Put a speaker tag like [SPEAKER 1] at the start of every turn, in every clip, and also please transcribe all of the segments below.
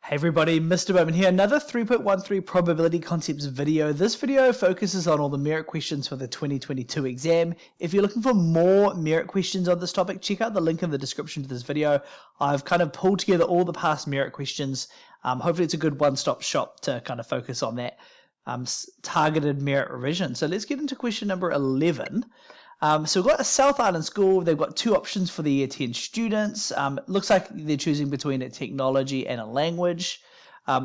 [SPEAKER 1] Hey everybody, Mr. Bowman here, another 3.13 probability concepts video. This video focuses on all the merit questions for the 2022 exam. If you're looking for more merit questions on this topic, check out the link in the description to this video. I've kind of pulled together all the past merit questions. Hopefully it's a good one-stop shop to kind of focus on that targeted merit revision. So let's get into question number 11. So we've got a South Island school. They've got two options for the year 10 students. It looks like they're choosing between a technology and a language.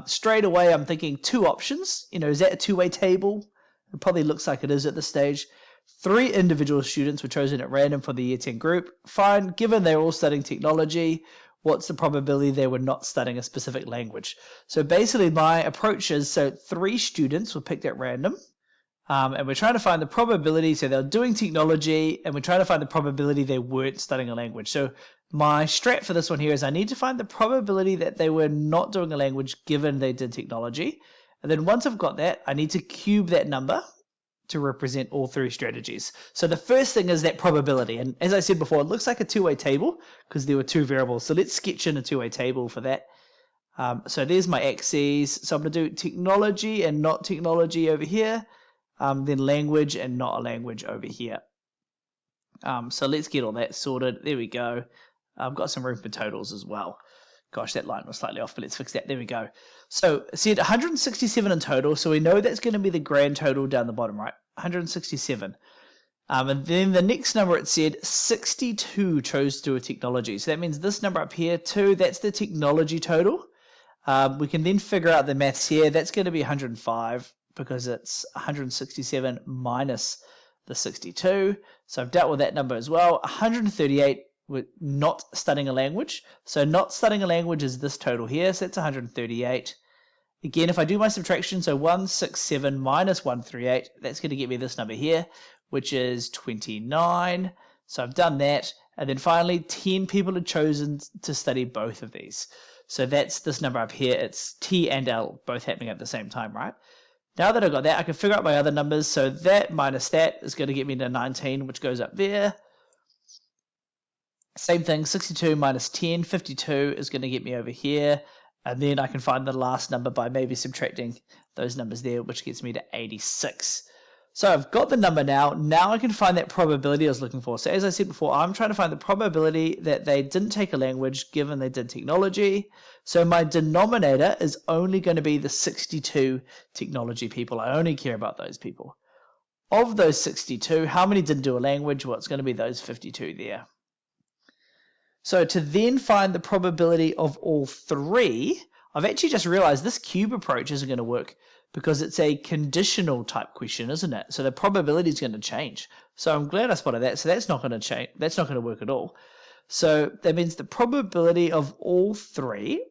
[SPEAKER 1] Straight away, I'm thinking two options. Is that a two-way table? It probably looks like it is at this stage. 3 individual students were chosen at random for the year 10 group. Fine, given they're all studying technology, what's the probability they were not studying a specific language? So basically my approach is, 3 students were picked at random. And we're trying to find the probability, so they're doing technology, and we're trying to find the probability they weren't studying a language. So my strat for this one here is I need to find the probability that they were not doing a language given they did technology. And then once I've got that, I need to cube that number to represent all 3 strategies. So the first thing is that probability. And as I said before, it looks like a two-way table because there were 2 variables. So let's sketch in a two-way table for that. So there's my axes. So I'm going to do technology and not technology over here. Then language and not a language over here. So let's get all that sorted. There we go. I've got some room for totals as well. Gosh, that line was slightly off, but let's fix that. There we go. So see, 167 in total. So we know that's going to be the grand total down the bottom, right? 167. And then the next number, it said 62 chose to do a technology. So that means this number up here, 2, that's the technology total. We can then figure out the maths here. That's going to be 105. Because it's 167 minus the 62. So I've dealt with that number as well. 138 with not studying a language. So not studying a language is this total here. So that's 138. Again, if I do my subtraction, so 167 minus 138, that's going to get me this number here, which is 29. So I've done that. And then finally, 10 people have chosen to study both of these. So that's this number up here. It's T and L both happening at the same time, right? Now that I've got that, I can figure out my other numbers. So that minus that is going to get me to 19, which goes up there. Same thing, 62 minus 10, 52 is going to get me over here. And then I can find the last number by maybe subtracting those numbers there, which gets me to 86. So I've got the number now. Now I can find that probability I was looking for. So as I said before, I'm trying to find the probability that they didn't take a language given they did technology. So my denominator is only going to be the 62 technology people. I only care about those people. Of those 62, how many didn't do a language? Well, it's going to be those 52 there. So to then find the probability of all 3, I've actually just realized this cube approach isn't going to work because it's a conditional type question, isn't it? So the probability is going to change. So I'm glad I spotted that. So that's not going to change. That's not going to work at all. So that means the probability of all 3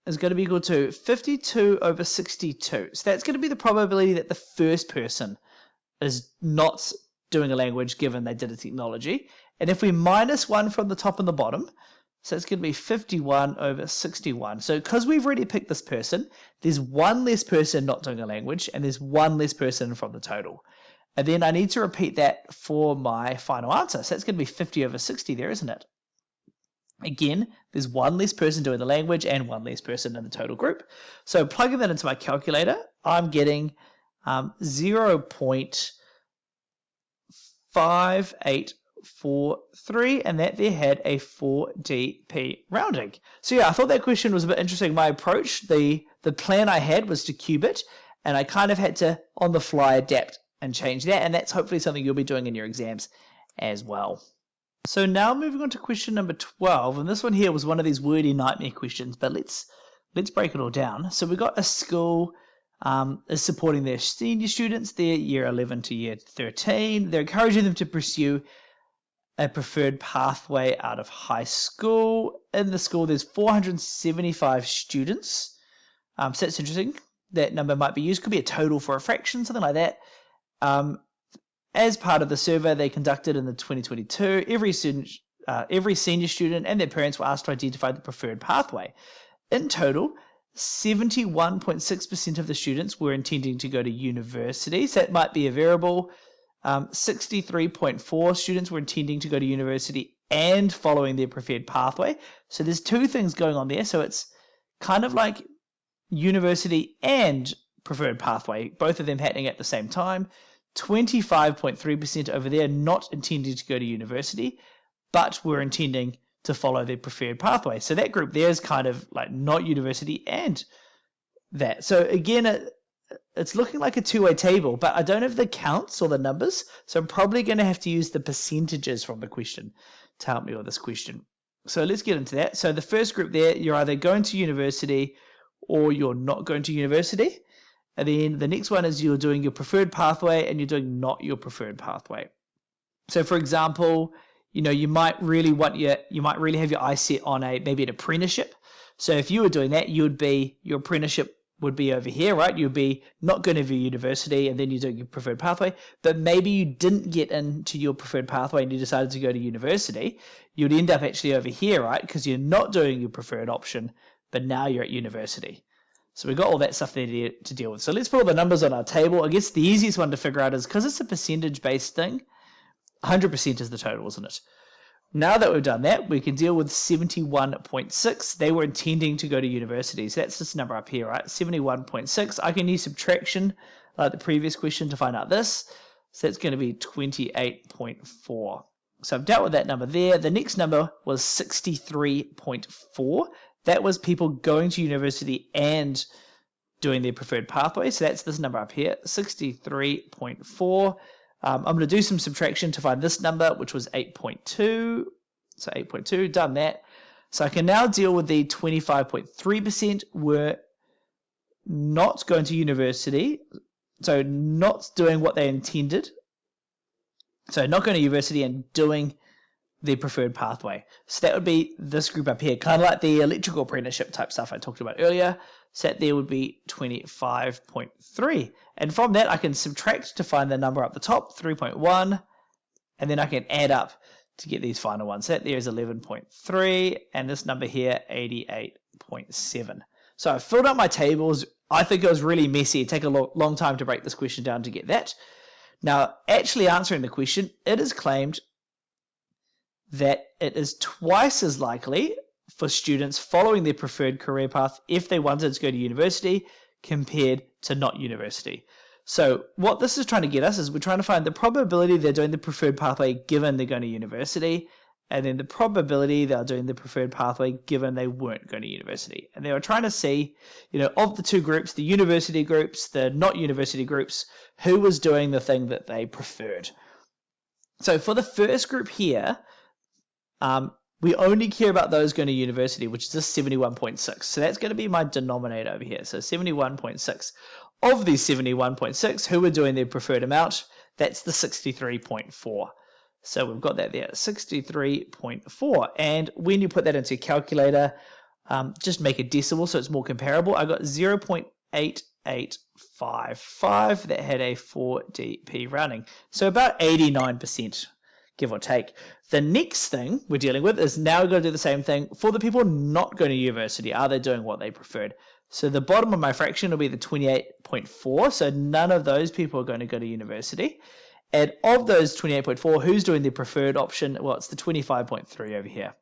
[SPEAKER 1] is going to be equal to 52 over 62. So that's going to be the probability that the first person is not doing a language given they did a technology. And if we minus 1 from the top and the bottom, so it's going to be 51 over 61. So because we've already picked this person, there's 1 less person not doing a language, and there's 1 less person from the total. And then I need to repeat that for my final answer. So that's going to be 50 over 60 there, isn't it? Again, there's 1 less person doing the language and 1 less person in the total group. So plugging that into my calculator, I'm getting 0.5843, and that there had a 4dp rounding. So yeah, I thought that question was a bit interesting. My approach, the plan I had was to cube it, and I kind of had to, on the fly, adapt and change that, and that's hopefully something you'll be doing in your exams as well. So now moving on to question number 12, and this one here was one of these wordy nightmare questions, but let's break it all down. So we've got a school is supporting their senior students, their year 11 to year 13. They're encouraging them to pursue a preferred pathway out of high school. In the school, there's 475 students. So that's interesting. That number might be used. Could be a total for a fraction, something like that. As part of the survey they conducted in the 2022, every senior student and their parents were asked to identify the preferred pathway. In total, 71.6% of the students were intending to go to university. So that might be a variable. 63.4 students were intending to go to university and following their preferred pathway. So there's 2 things going on there. So it's kind of like university and preferred pathway, both of them happening at the same time. 25.3% over there not intending to go to university, but were intending to follow their preferred pathway. So that group there is kind of like not university and that. So again, it's looking like a two-way table, but I don't have the counts or the numbers, so I'm probably going to have to use the percentages from the question to help me with this question. So let's get into that. So the first group there, you're either going to university or you're not going to university. And then the next one is you're doing your preferred pathway and you're doing not your preferred pathway. So for example, you might really have your eyes set on maybe an apprenticeship. So if you were doing that, your apprenticeship would be over here, right? You'd be not going to your university and then you're doing your preferred pathway, but maybe you didn't get into your preferred pathway and you decided to go to university. You'd end up actually over here, right? Because you're not doing your preferred option, but now you're at university. So we've got all that stuff there to deal with. So let's put all the numbers on our table. I guess the easiest one to figure out is because it's a percentage-based thing, 100% is the total, isn't it? Now that we've done that, we can deal with 71.6. They were intending to go to university. So that's this number up here, right? 71.6. I can use subtraction like the previous question to find out this. So that's going to be 28.4. So I've dealt with that number there. The next number was 63.4. That was people going to university and doing their preferred pathway. So that's this number up here, 63.4. I'm going to do some subtraction to find this number, which was 8.2. So 8.2, done that. So I can now deal with the 25.3% were not going to university, so not doing what they intended. So not going to university and doing their preferred pathway. So that would be this group up here, kind of like the electrical apprenticeship type stuff I talked about earlier. So that there would be 25.3. And from that, I can subtract to find the number up the top, 3.1, and then I can add up to get these final ones. So that there is 11.3, and this number here, 88.7. So I filled out my tables. I think it was really messy. It'd take a long time to break this question down to get that. Now, actually answering the question, it is claimed that it is twice as likely for students following their preferred career path if they wanted to go to university compared to not university. So what this is trying to get us is we're trying to find the probability they're doing the preferred pathway given they're going to university, and then the probability they're doing the preferred pathway given they weren't going to university. And they were trying to see, of the two groups, the university groups, the not university groups, who was doing the thing that they preferred. So for the first group here, we only care about those going to university, which is this 71.6. So that's going to be my denominator over here. So 71.6. Of these 71.6, who are doing their preferred amount? That's the 63.4. So we've got that there, 63.4. And when you put that into your calculator, just make a decimal so it's more comparable. I got 0.8855 that had a 4dp rounding. So about 89%. Give or take. The next thing we're dealing with is now we're going to do the same thing for the people not going to university. Are they doing what they preferred? So the bottom of my fraction will be the 28.4. So none of those people are going to go to university. And of those 28.4, who's doing the preferred option? Well, it's the 25.3 over here.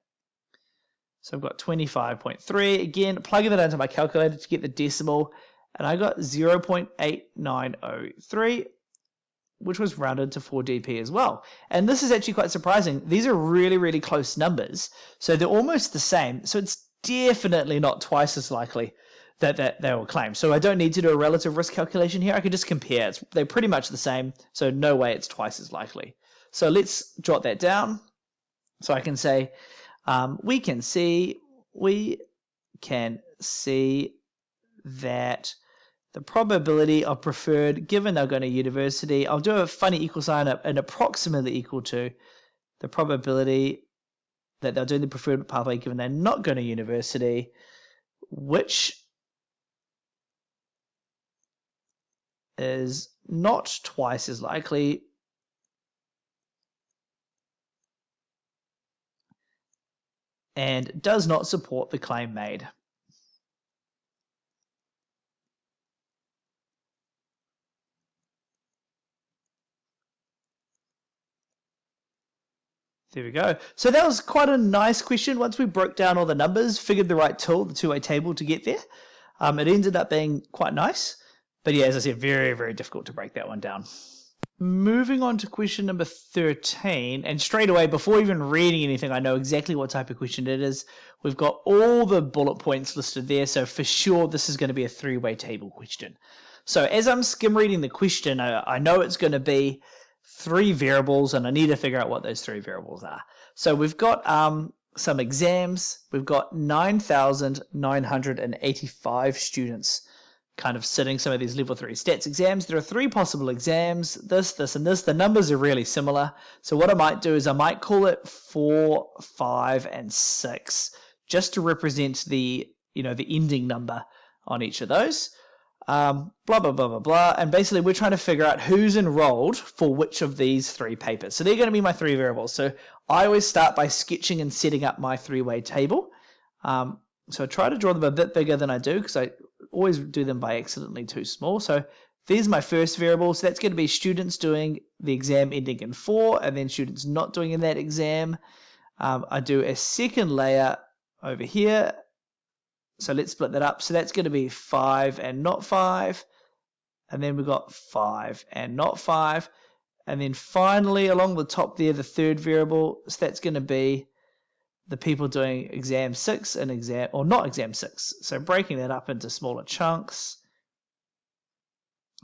[SPEAKER 1] So I've got 25.3. Again, plugging that into my calculator to get the decimal. And I got 0.8903. which was rounded to 4dp as well. And this is actually quite surprising. These are really, really close numbers. So they're almost the same. So it's definitely not twice as likely that they will claim. So I don't need to do a relative risk calculation here. I can just compare. They're pretty much the same. So no way it's twice as likely. So let's jot that down. So I can say, we can see that the probability of preferred, given they're going to university, I'll do a funny equal sign up and approximately equal to the probability that they're doing the preferred pathway given they're not going to university, which is not twice as likely and does not support the claim made. There we go. So that was quite a nice question. Once we broke down all the numbers, figured the right tool, the two-way table to get there, it ended up being quite nice. But yeah, as I said, very, very difficult to break that one down. Moving on to question number 13, and straight away, before even reading anything, I know exactly what type of question it is. We've got all the bullet points listed there, so for sure this is going to be a three-way table question. So as I'm skim reading the question, I know it's going to be three variables, and I need to figure out what those three variables are. So we've got some exams. We've got 9,985 students kind of sitting some of these level 3 stats exams. There are three possible exams, this, and this. The numbers are really similar. So what I might do is I might call it 4, 5, and 6, just to represent the ending number on each of those. Blah, blah, blah, blah, blah. And basically we're trying to figure out who's enrolled for which of these three papers. So they're going to be my three variables. So I always start by sketching and setting up my three-way table. So I try to draw them a bit bigger than I do because I always do them by accidentally too small. So there's my first variable. So that's going to be students doing the exam ending in 4 and then students not doing in that exam. I do a second layer over here. So let's split that up. So that's going to be 5 and not 5. And then we've got 5 and not 5. And then finally along the top there, the third variable. So that's going to be the people doing exam 6 and not exam 6. So breaking that up into smaller chunks.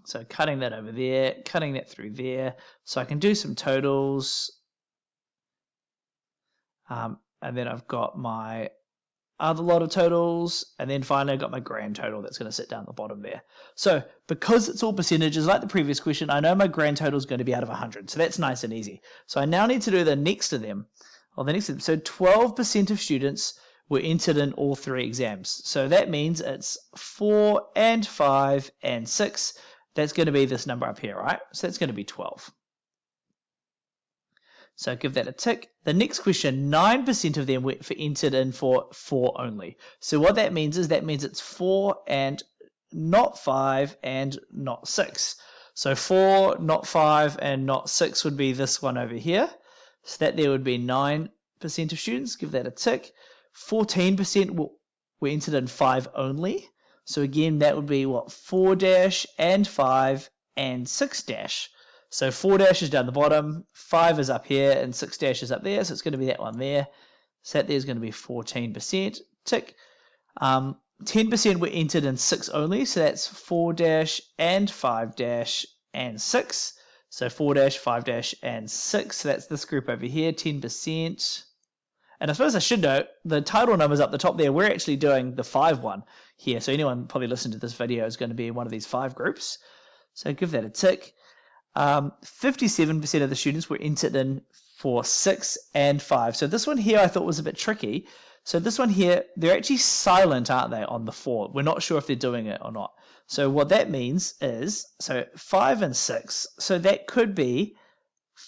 [SPEAKER 1] So cutting that over there, cutting that through there. So I can do some totals. And then I've got my other lot of totals. And then finally I've got my grand total that's going to sit down the bottom there. So because it's all percentages like the previous question, I know my grand total is going to be out of 100. So that's nice and easy. So I now need to do the next of them. So 12% of students were entered in all three exams. So that means it's 4 and 5 and 6. That's going to be this number up here, right? So that's going to be 12. So give that a tick. The next question, 9% of them were entered in for 4 only. So what that means is it's 4 and not 5 and not 6. So 4, not 5, and not 6 would be this one over here. So that there would be 9% of students. Give that a tick. 14% were entered in 5 only. So again, that would be 4 dash and 5 and 6 dash. So 4 dash is down the bottom, 5 is up here, and 6 dash is up there. So it's going to be that one there. So that there's going to be 14%. Tick. 10% were entered in 6 only. So that's 4 dash and 5 dash and 6. So 4 dash, 5 dash, and 6. So that's this group over here, 10%. And I suppose I should note, the title numbers up the top there, we're actually doing the 5 one here. So anyone probably listening to this video is going to be in one of these 5 groups. So give that a tick. 57% of the students were entered in for 6 and 5. So this one here I thought was a bit tricky. So this one here, they're actually silent, aren't they, on the 4? We're not sure if they're doing it or not. So what that means is, so 5 and 6, so that could be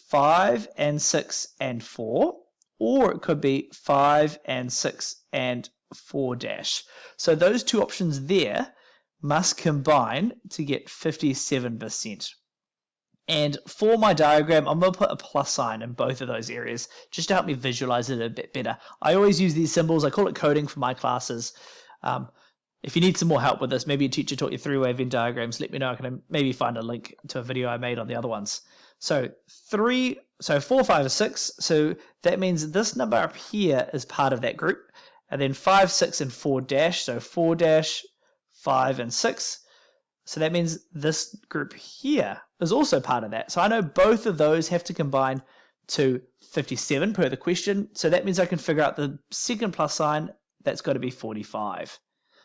[SPEAKER 1] 5 and 6 and 4, or it could be 5 and 6 and 4 dash. So those two options there must combine to get 57%. And for my diagram, I'm going to put a plus sign in both of those areas just to help me visualize it a bit better. I always use these symbols. I call it coding for my classes. If you need some more help with this, maybe a teacher taught you three-way Venn diagrams, let me know. I can maybe find a link to a video I made on the other ones. So 4, 5, and 6. So that means this number up here is part of that group. And then 5, 6, and 4 dash. So 4 dash, 5, and 6. So that means this group here is also part of that. So I know both of those have to combine to 57 per the question. So that means I can figure out the second plus sign. That's got to be 45.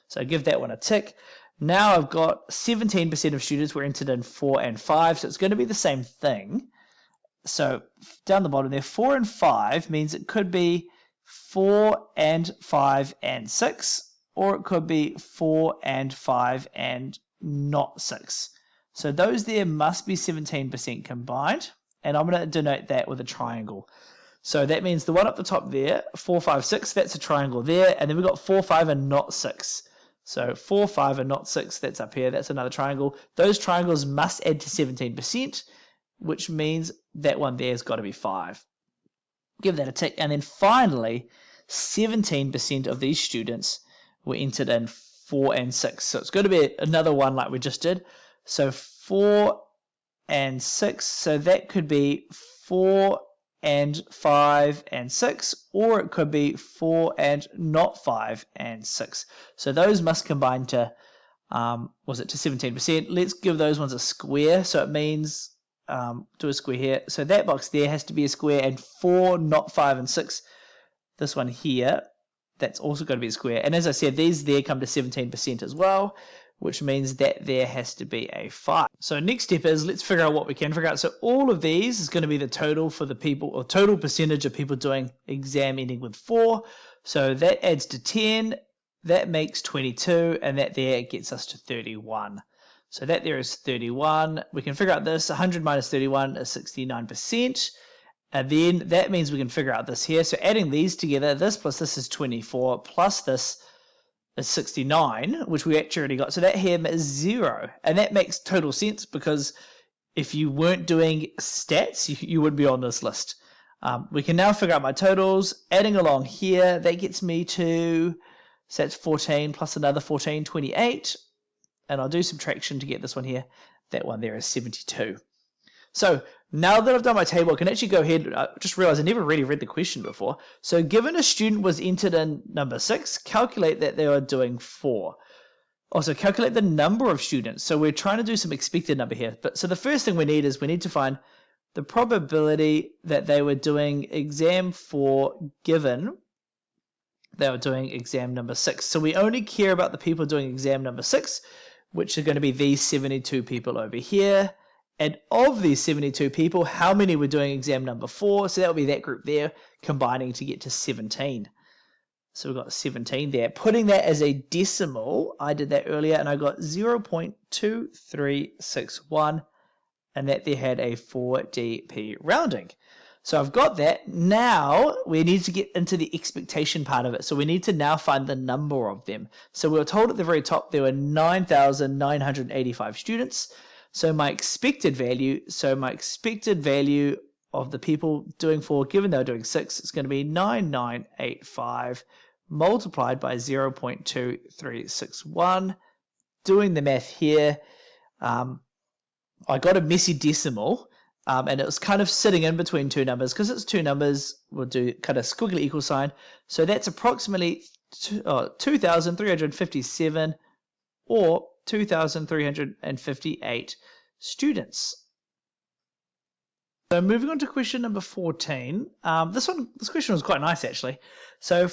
[SPEAKER 1] So I give that one a tick. Now I've got 17% of students were entered in 4 and 5. So it's going to be the same thing. So down the bottom there, 4 and 5 means it could be 4 and 5 and 6. Or it could be 4 and 5 and not 6. So those there must be 17% combined, and I'm going to denote that with a triangle. So that means the one up the top there, 4, 5, 6, that's a triangle there, and then we've got 4, 5, and not 6. So 4, 5, and not 6, that's up here, that's another triangle. Those triangles must add to 17%, which means that one there has got to be 5. Give that a tick. And then finally, 17% of these students were entered in 4 and 6. So it's going to be another one like we just did. So 4 and 6. So that could be 4 and 5 and 6, or it could be 4 and not 5 and 6. So those must combine to, was it to 17%? Let's give those ones a square. So it means, do a square here. So that box there has to be a square, and 4, not 5 and 6. This one here, that's also going to be a square. And as I said, these there come to 17% as well, which means that there has to be a 5. So next step is, let's figure out what we can figure out. So all of these is going to be the total for the people, or total percentage of people doing exam ending with 4. So that adds to 10, that makes 22, and that there gets us to 31. So that there is 31. We can figure out this. 100 minus 31 is 69%. And then that means we can figure out this here. So adding these together, this plus this is 24, plus this is 69, which we actually already got. So that here is 0. And that makes total sense, because if you weren't doing stats, you would be on this list. We can now figure out my totals. Adding along here, that gets me to, so that's 14 plus another 14, 28. And I'll do subtraction to get this one here. That one there is 72. So now that I've done my table, I can actually go ahead. I just realized I never really read the question before. So given a student was entered in number 6, calculate that they were doing 4. Also calculate the number of students. So we're trying to do some expected number here. But so the first thing we need is we need to find the probability that they were doing exam 4 given they were doing exam number 6. So we only care about the people doing exam number 6, which are going to be these 72 people over here. And of these 72 people, how many were doing exam number 4? So that would be that group there, combining to get to 17. So we've got 17 there. Putting that as a decimal, I did that earlier, and I got 0.2361, and that there had a 4dp rounding. So I've got that. Now we need to get into the expectation part of it. So we need to now find the number of them. So we were told at the very top there were 9,985 students. So my expected value of the people doing 4, given they're doing 6, is going to be 9985 multiplied by 0.2361. Doing the math here, I got a messy decimal, and it was kind of sitting in between two numbers. Because it's two numbers, we'll do kind of squiggly equal sign. So that's approximately 2,357 or 2,358 students. So moving on to question number 14. This question was quite nice actually. So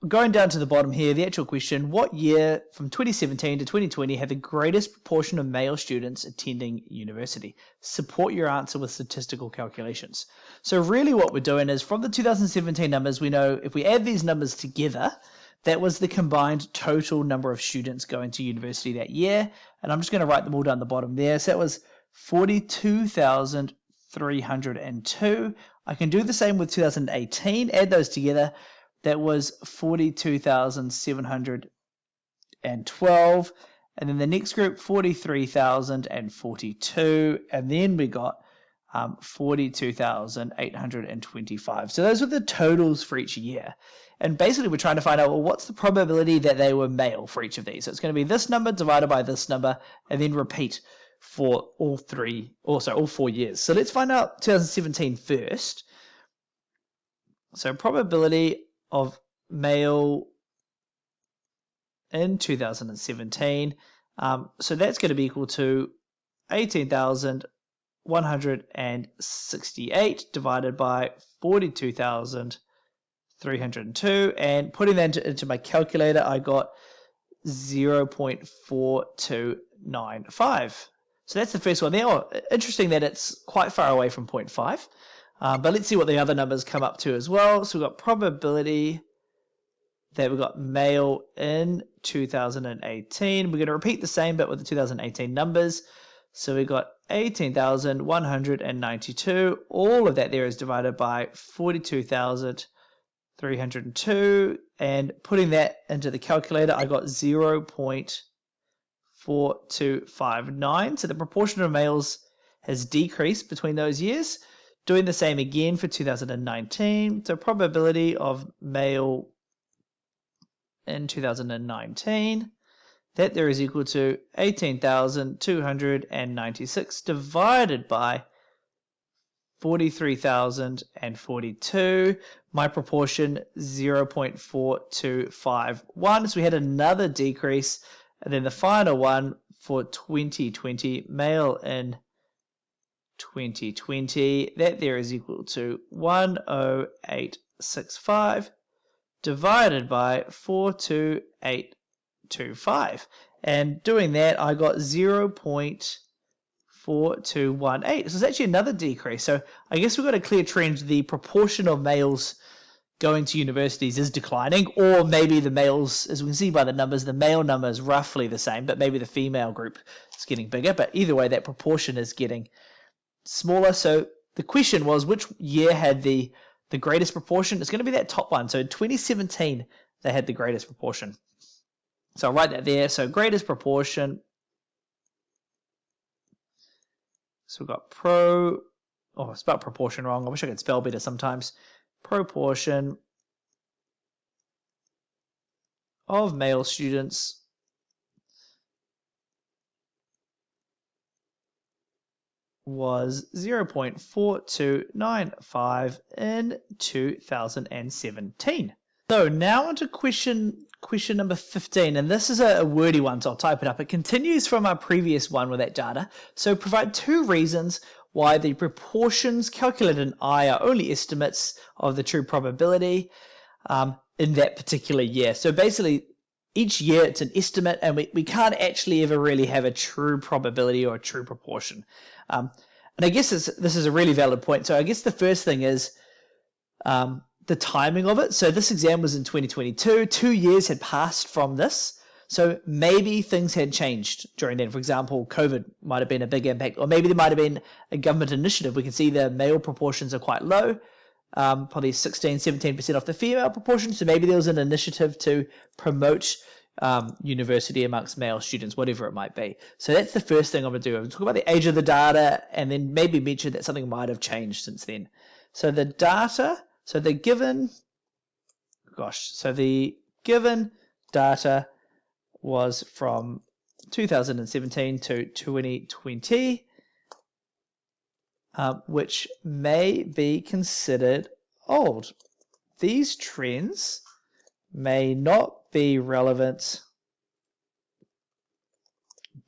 [SPEAKER 1] going down to the bottom here, the actual question: what year from 2017 to 2020 had the greatest proportion of male students attending university? Support your answer with statistical calculations. So really what we're doing is, from the 2017 numbers, we know if we add these numbers together, that was the combined total number of students going to university that year. And I'm just going to write them all down the bottom there. So that was 42,302. I can do the same with 2018. Add those together. That was 42,712. And then the next group, 43,042. And then we got 42,825. So those were the totals for each year. And basically we're trying to find out, well, what's the probability that they were male for each of these? So it's going to be this number divided by this number, and then repeat for all 4 years. So let's find out 2017 first. So probability of male in 2017. So that's going to be equal to 18,168 divided by 42,302, and putting that into my calculator, I got 0.4295. So that's the first one there. Oh, interesting that it's quite far away from 0.5. But let's see what the other numbers come up to as well. So we've got probability that we've got male in 2018. We're going to repeat the same bit with the 2018 numbers. So we've got 18,192. All of that there is divided by 42,302. And putting that into the calculator, I got 0.4259. So the proportion of males has decreased between those years. Doing the same again for 2019. So probability of male in 2019, that there is equal to 18,296 divided by 43,042. My proportion 0.4251. So we had another decrease. And then the final one for 2020, male in 2020, that there is equal to 10865 divided by 42825. And doing that, I got 0.4218. So it's actually another decrease. So I guess we've got a clear trend. The proportion of males going to universities is declining, or maybe the males, as we can see by the numbers, the male number is roughly the same, but maybe the female group is getting bigger. But either way, that proportion is getting smaller. So the question was, which year had the greatest proportion? It's going to be that top one. So 2017, they had the greatest proportion. So I'll write that there. So greatest proportion. So we've got I spelled proportion wrong. I wish I could spell better sometimes. Proportion of male students was 0.4295 in 2017. So now on to question number 15, and this is a wordy one, so I'll type it up. It continues from our previous one with that data. So provide 2 reasons why the proportions calculated in I are only estimates of the true probability in that particular year. So basically, each year it's an estimate, and we can't actually ever really have a true probability or a true proportion. And I guess this is a really valid point. So I guess the first thing is the timing of it. So this exam was in 2022. 2 years had passed from this. So maybe things had changed during then. For example, COVID might have been a big impact, or maybe there might have been a government initiative. We can see the male proportions are quite low, probably 16-17% off the female proportion. So maybe there was an initiative to promote university amongst male students, whatever it might be. So that's the first thing I'm going to do. I'm going to talk about the age of the data, and then maybe mention that something might have changed since then. So the data, so the given data was from 2017 to 2020, which may be considered old. These trends may not be relevant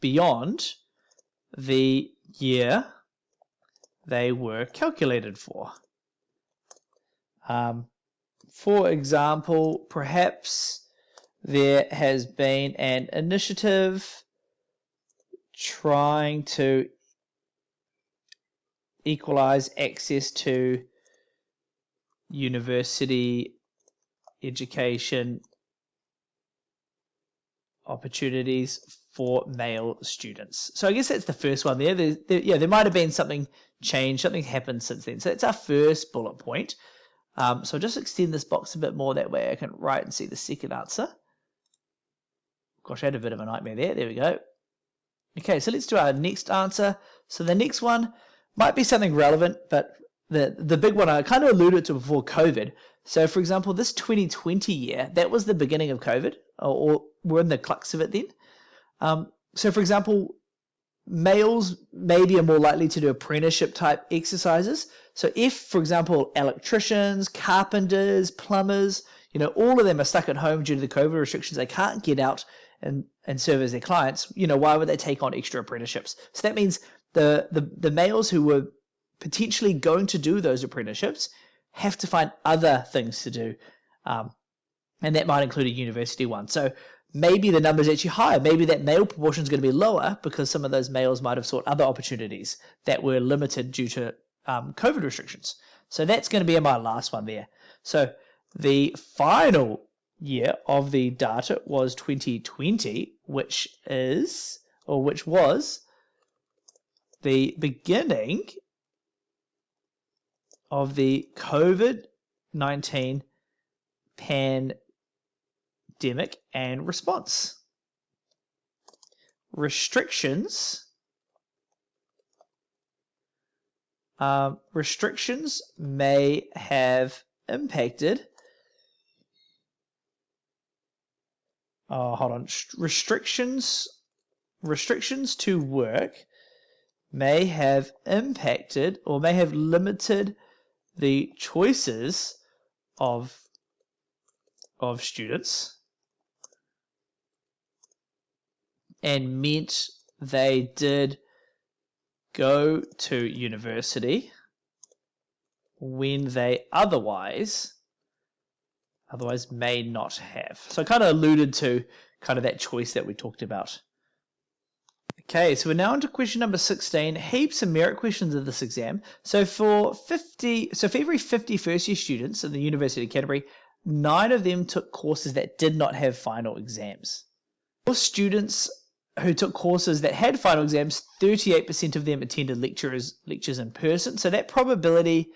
[SPEAKER 1] beyond the year they were calculated for. For example, perhaps there has been an initiative trying to equalize access to university education opportunities for male students. So I guess that's the first one there. There might have been something changed, something happened since then. So that's our first bullet point. So I'll just extend this box a bit more, that way I can write and see the second answer. Gosh, I had a bit of a nightmare there. There we go. Okay, so let's do our next answer. So the next one might be something relevant, but the big one I kind of alluded to before, COVID. So for example, this 2020 year, that was the beginning of COVID, or we're in the crux of it then. So for example, males maybe are more likely to do apprenticeship type exercises. So if, for example, electricians, carpenters, plumbers, all of them are stuck at home due to the COVID restrictions, they can't get out and serve as their clients, why would they take on extra apprenticeships? So that means the males who were potentially going to do those apprenticeships have to find other things to do. And that might include a university one. So maybe the number is actually higher. Maybe that male proportion is going to be lower because some of those males might have sought other opportunities that were limited due to COVID restrictions. So that's going to be my last one there. So the final year of the data was 2020, which was the beginning of the COVID-19 pandemic and response. Restrictions restrictions may have impacted. Hold on. Restrictions to work may have impacted or may have limited the choices of students and meant they did go to university when they otherwise may not have. So I kind of alluded to kind of that choice that we talked about. Okay, so we're now on to question number 16, heaps of merit questions of this exam. So for every 50 first year students in the University of Canterbury, 9 of them took courses that did not have final exams. For students who took courses that had final exams, 38% of them attended lectures in person. So that probability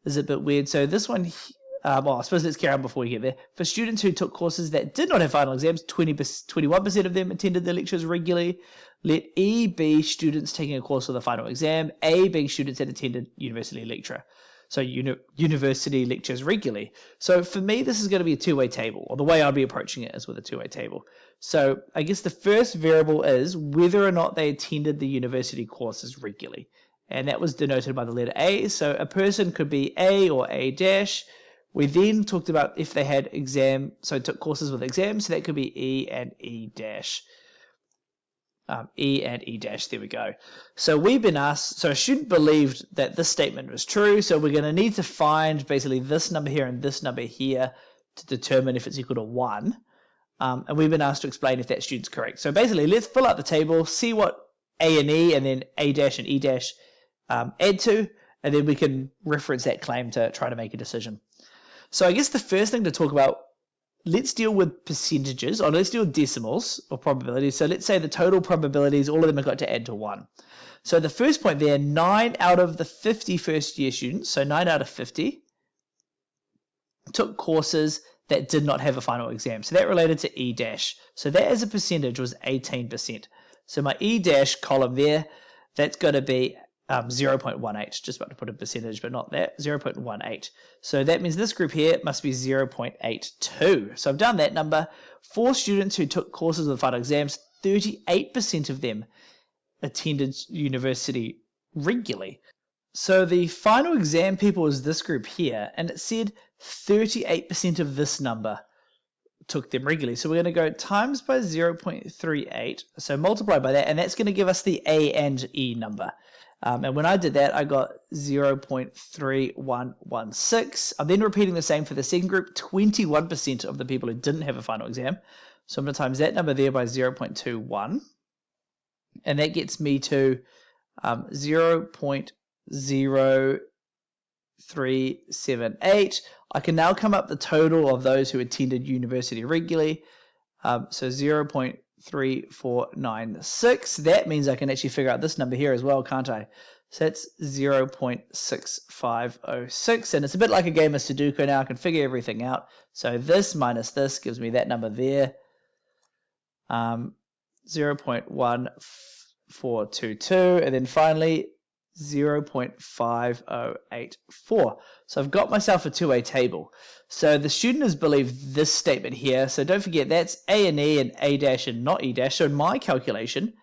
[SPEAKER 1] is a bit weird. So this one, I suppose let's carry on before we get there. For students who took courses that did not have final exams, 21% of them attended the lectures regularly. Let E be students taking a course with a final exam, A being students that attended university lecture. So university lectures regularly. So for me, this is going to be a two-way table, or the way I'd be approaching it is with a two-way table. So I guess the first variable is whether or not they attended the university courses regularly. And that was denoted by the letter A. So a person could be A or A dash. We then talked about if they had took courses with exams, so that could be E and E dash. E and E dash, there we go. So we've been asked, so a student believed that this statement was true, so we're going to need to find basically this number here and this number here to determine if it's equal to 1. And we've been asked to explain if that student's correct. So basically, let's fill out the table, see what A and E and then A dash and E dash add to, and then we can reference that claim to try to make a decision. So I guess the first thing to talk about, let's deal with percentages, or let's deal with decimals or probabilities. So let's say the total probabilities, all of them have got to add to 1. So the first point there, 9 out of the 50 first year students, so 9 out of 50, took courses that did not have a final exam. So that related to E dash. So that as a percentage was 18%. So my E dash column there, that's going to be 0.18, just about to put a percentage, but not that, 0.18. So that means this group here must be 0.82. So I've done that number. For students who took courses with final exams, 38% of them attended university regularly. So the final exam people was this group here, and it said 38% of this number took them regularly. So we're going to go times by 0.38, so multiply by that, and that's going to give us the A and E number. And when I did that, I got 0.3116. I'm then repeating the same for the second group, 21% of the people who didn't have a final exam. So I'm going to times that number there by 0.21. And that gets me to 0.0378. I can now come up the total of those who attended university regularly. So 0.3496. That means I can actually figure out this number here as well, can't I? So that's 0.6506. And it's a bit like a game of Sudoku now. I can figure everything out. So this minus this gives me that number there. 0.1422. And then finally, 0.5084. So I've got myself a two-way table. So the student has believed this statement here. So don't forget that's A and E and A dash and not E dash. So in my calculation,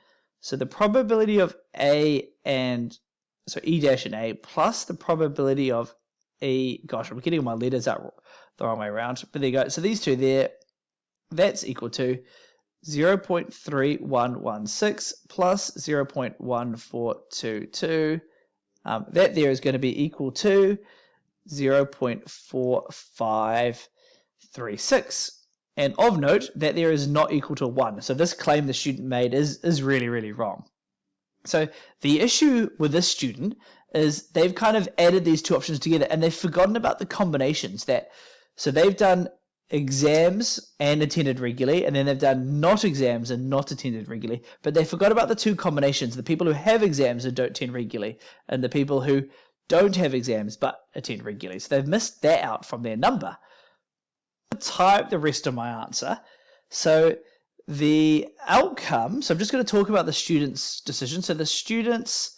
[SPEAKER 1] so the probability of E dash and A plus the probability of E, gosh, I'm getting my letters out the wrong way around. But there you go. So these two there, that's equal to 0.3116 plus 0.1422. That there is going to be equal to 0.4536. And of note, that there is not equal to 1. So this claim the student made is really, really wrong. So the issue with this student is they've kind of added these two options together and they've forgotten about the combinations so they've done exams and attended regularly, and then they've done not exams and not attended regularly, but they forgot about the two combinations, the people who have exams and don't attend regularly, and the people who don't have exams but attend regularly. So they've missed that out from their number. I'll type the rest of my answer. So the outcome, so I'm just going to talk about the student's decision. So the student's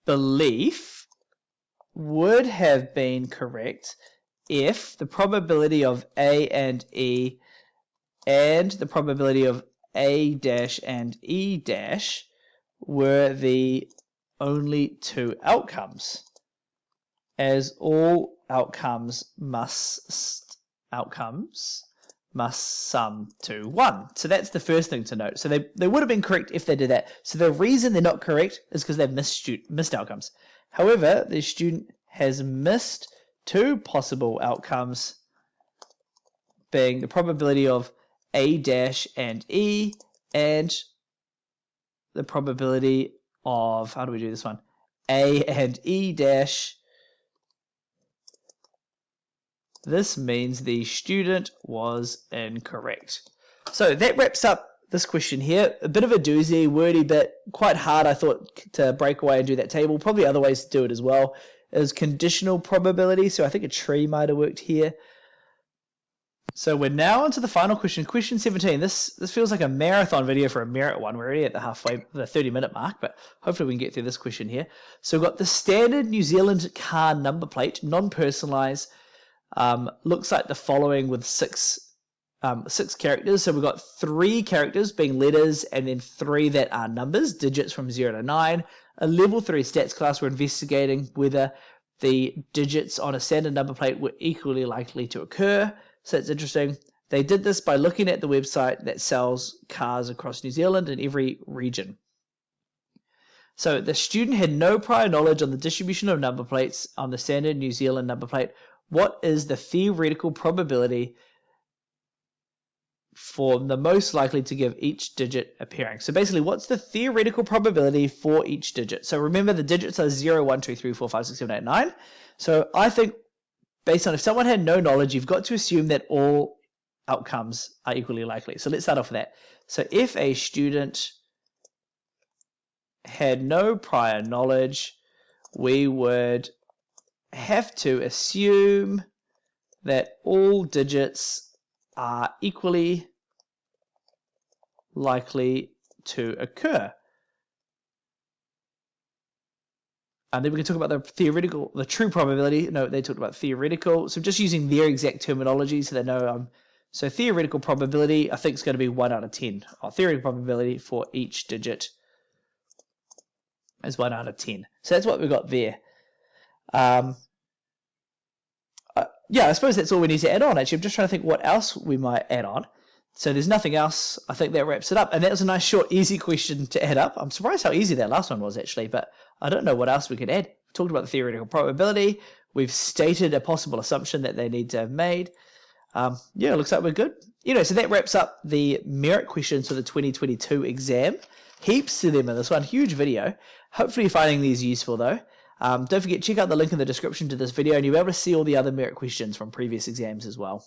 [SPEAKER 1] belief would have been correct if the probability of A and E and the probability of A dash and E dash were the only two outcomes, as all outcomes must sum to 1. So that's the first thing to note. So they would have been correct if they did that. So the reason they're not correct is because they've missed outcomes. However, the student has missed two possible outcomes, being the probability of A dash and E and the probability of, how do we do this one? A and E dash. This means the student was incorrect. So that wraps up this question here. A bit of a doozy, wordy bit, quite hard I thought to break away and do that table. Probably other ways to do it as well. Is conditional probability, so I think a tree might have worked here. So we're now on to the final question, question 17. This feels like a marathon video for a merit one. We're already at the 30-minute mark, but hopefully we can get through this question here. So we've got the standard New Zealand car number plate, non-personalised, looks like the following with six characters. So we've got 3 characters being letters and then 3 that are numbers, digits from 0 to 9. A level 3 stats class, we're investigating whether the digits on a standard number plate were equally likely to occur. So it's interesting. They did this by looking at the website that sells cars across New Zealand in every region. So the student had no prior knowledge on the distribution of number plates on the standard New Zealand number plate. What is the theoretical probability for the most likely to give each digit appearing? So basically, what's the theoretical probability for each digit? So remember, the digits are 0, 1, 2, 3, 4, 5, 6, 7, 8, 9. So I think based on if someone had no knowledge, you've got to assume that all outcomes are equally likely. So let's start off with that. So if a student had no prior knowledge, we would have to assume that all digits are equally likely to occur. And then we can talk about the true probability. No, they talked about theoretical. So just using their exact terminology so they know. So theoretical probability, I think, is going to be 1 out of 10. Or theoretical probability for each digit is 1 out of 10. So that's what we've got there. Yeah, I suppose that's all we need to add on. Actually, I'm just trying to think what else we might add on. So there's nothing else. I think that wraps it up. And that was a nice, short, easy question to add up. I'm surprised how easy that last one was, actually, but I don't know what else we could add. We talked about the theoretical probability. We've stated a possible assumption that they need to have made. Yeah, it looks like we're good. So that wraps up the merit questions for the 2022 exam. Heaps to them in this one. Huge video. Hopefully you're finding these useful, though. Don't forget, check out the link in the description to this video, and you'll be able to see all the other merit questions from previous exams as well.